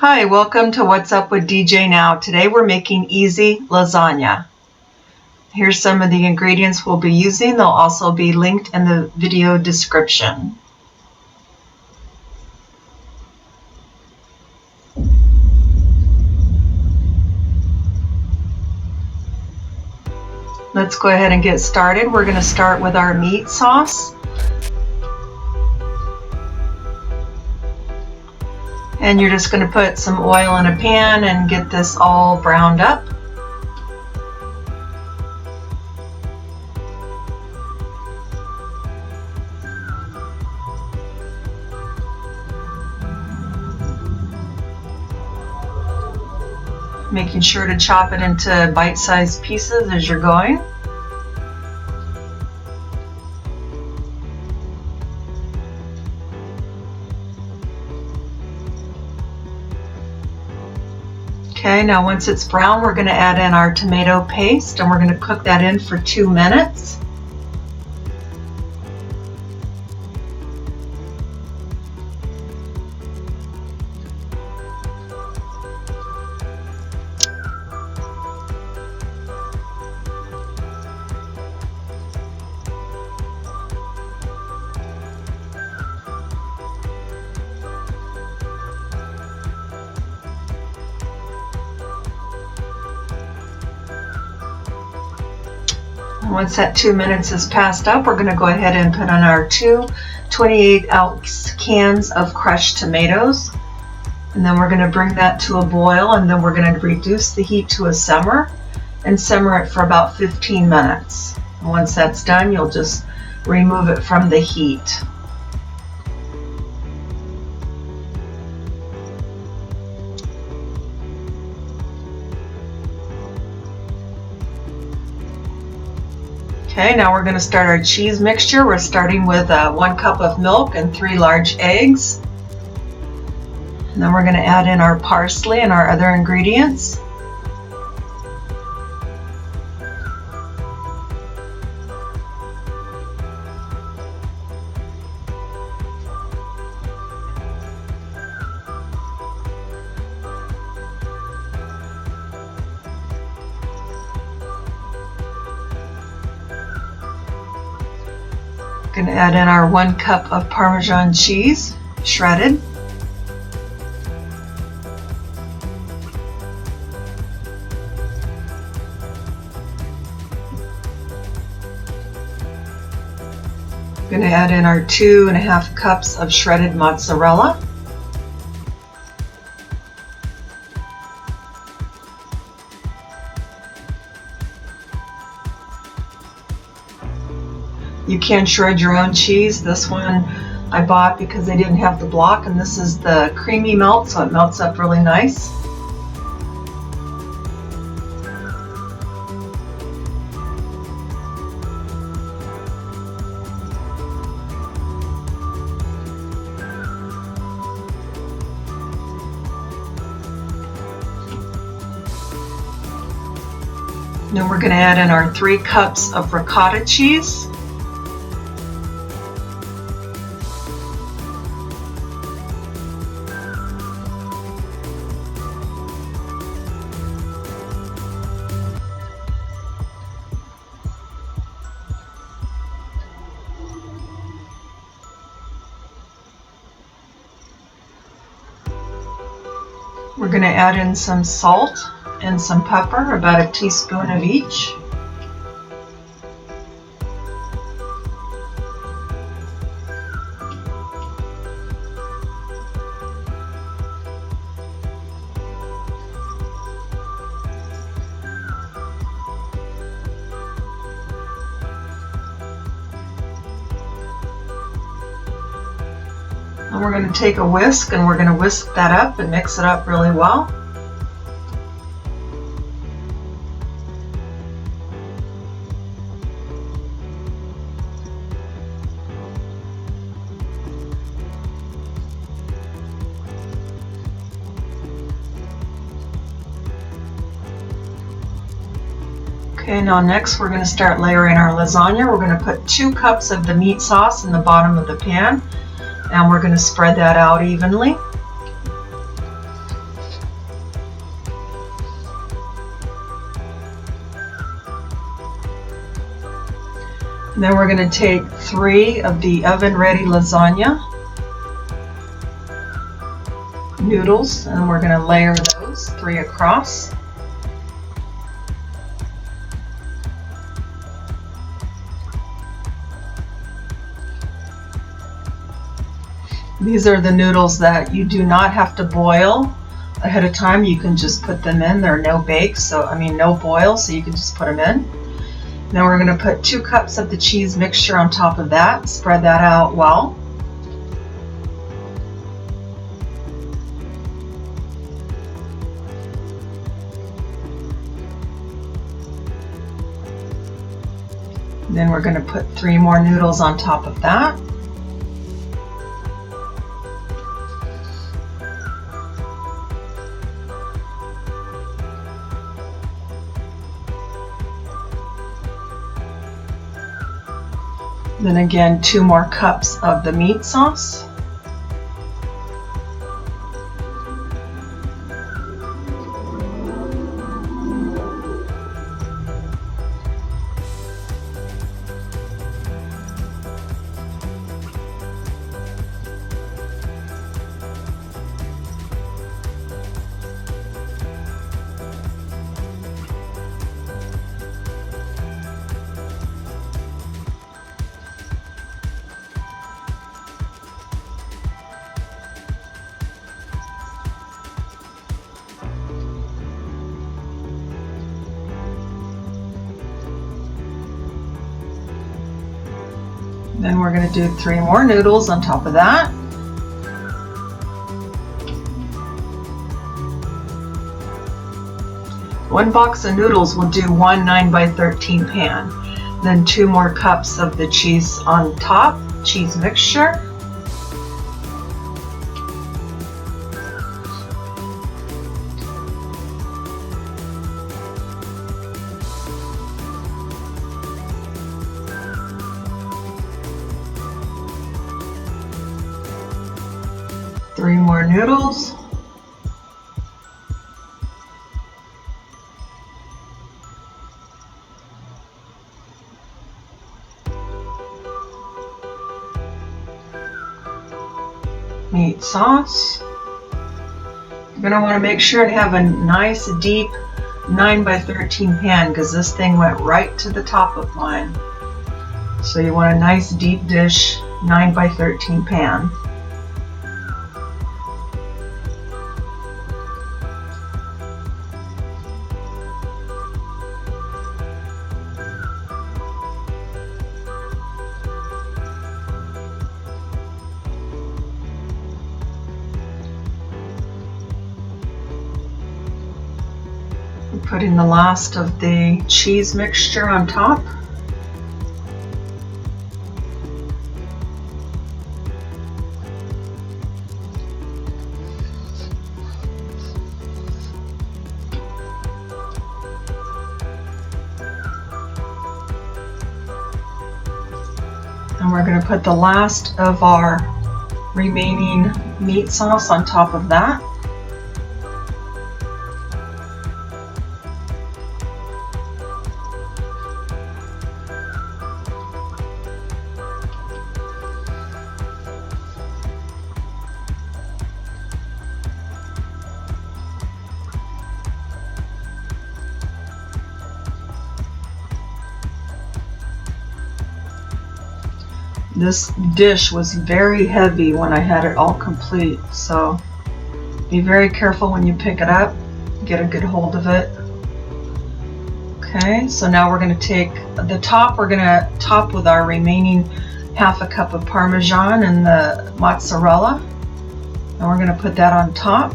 Hi, welcome to What's Up with DJ Now. Today we're making easy lasagna. Here's some of the ingredients we'll be using. They'll also be linked in the video description. Let's go ahead and get started. We're going to start with our meat sauce. And you're just going to put some oil in a pan and get this all browned up. Making sure to chop it into bite-sized pieces as you're going. Okay, now once it's brown, we're going to add in our tomato paste and we're going to cook that in for 2 minutes. Once that 2 minutes is passed up, we're going to go ahead and put on our 2 28-ounce cans of crushed tomatoes. And then we're going to bring that to a boil, and then we're going to reduce the heat to a simmer and simmer it for about 15 minutes. And once that's done, you'll just remove it from the heat. Okay, now we're going to start our cheese mixture. We're starting with 1 cup of milk and 3 large eggs. And then we're going to add in our parsley and our other ingredients. Going to add in our 1 cup of Parmesan cheese, shredded. Going to add in our 2.5 cups of shredded mozzarella. You can shred your own cheese. This one I bought because they didn't have the block, and this is the creamy melt, so it melts up really nice. Then we're going to add in our 3 cups of ricotta cheese. We're going to add in some salt and some pepper, about a teaspoon of each. And we're going to take a whisk and we're going to whisk that up and mix it up really well. Okay, now next we're going to start layering our lasagna. We're going to put 2 cups of the meat sauce in the bottom of the pan, and we're going to spread that out evenly. And then we're going to take 3 of the oven-ready lasagna noodles, and we're going to layer those 3 across. These are the noodles that you do not have to boil ahead of time. You can just put them in. They're no bake, no boil, so you can just put them in. Then we're going to put 2 cups of the cheese mixture on top of that. Spread that out well. Then we're going to put 3 more noodles on top of that. Then again, 2 more cups of the meat sauce. Then we're going to do 3 more noodles on top of that. One box of noodles will do 1 9x13 pan. Then 2 more cups of the cheese on top, cheese mixture. Three more noodles. Meat sauce. You're going to want to make sure to have a nice deep 9x13 pan because this thing went right to the top of mine. So you want a nice deep dish 9x13 pan. Putting the last of the cheese mixture on top. And we're going to put the last of our remaining meat sauce on top of that. This dish was very heavy when I had it all complete, so be very careful when you pick it up, get a good hold of it. Okay, so now we're going to take the top, we're going to top with our remaining half a cup of parmesan and the mozzarella, and we're going to put that on top.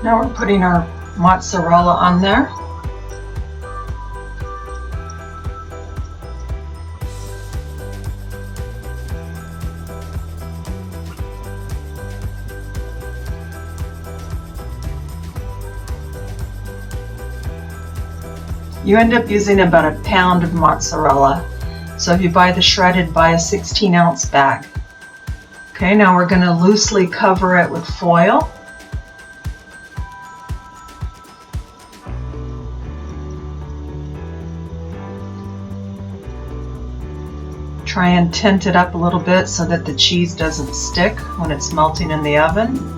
Now we're putting our mozzarella on there. You end up using about a pound of mozzarella. So if you buy the shredded, buy a 16-ounce bag. Okay, now we're going to loosely cover it with foil. Try and tint it up a little bit so that the cheese doesn't stick when it's melting in the oven.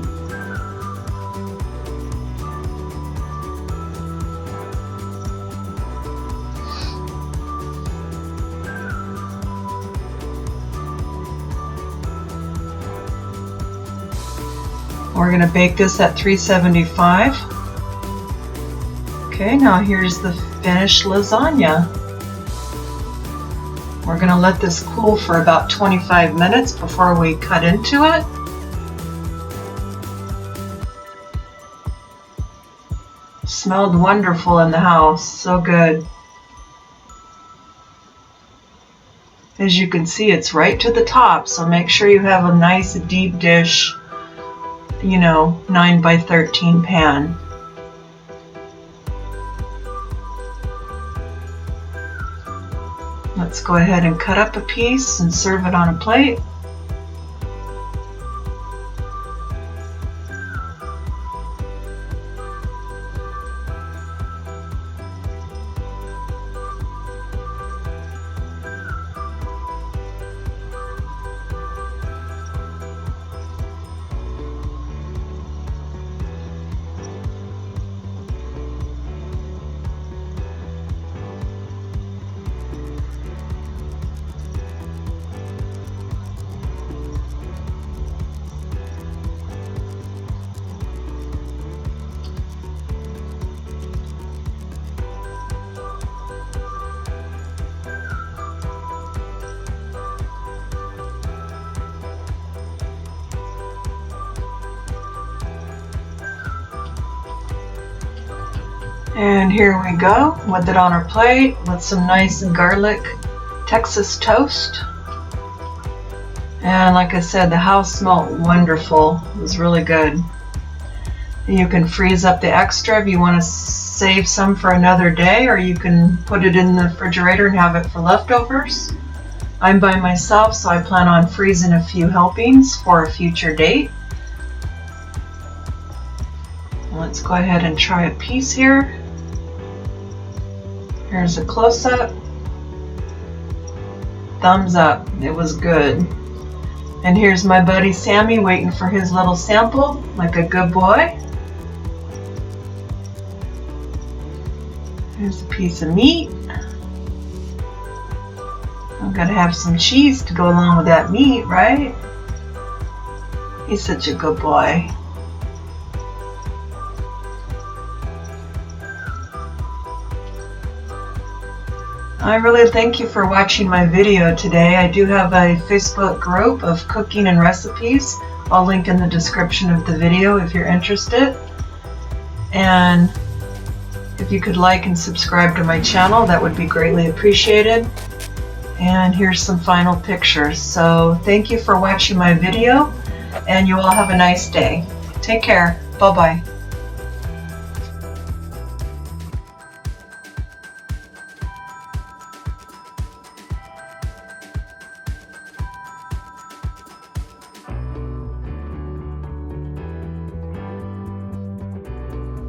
We're going to bake this at 375. Okay, now here's the finished lasagna. We're going to let this cool for about 25 minutes before we cut into it. Smelled wonderful in the house, so good. As you can see, it's right to the top, so make sure you have a nice deep dish, 9 by 13 pan. Let's go ahead and cut up a piece and serve it on a plate. And here we go with it on our plate with some nice garlic Texas toast. And like I said, the house smelled wonderful. It was really good. You can freeze up the extra if you want to save some for another day, or you can put it in the refrigerator and have it for leftovers. I'm by myself, so I plan on freezing a few helpings for a future date. Let's go ahead and try a piece here. Here's a close-up. Thumbs up. It was good. And here's my buddy Sammy waiting for his little sample, like a good boy. Here's a piece of meat. I'm gonna have some cheese to go along with that meat, right? He's such a good boy. I really thank you for watching my video today. I do have a Facebook group of cooking and recipes. I'll link in the description of the video if you're interested. And if you could like and subscribe to my channel, that would be greatly appreciated. And here's some final pictures. So thank you for watching my video, and you all have a nice day. Take care. Bye-bye.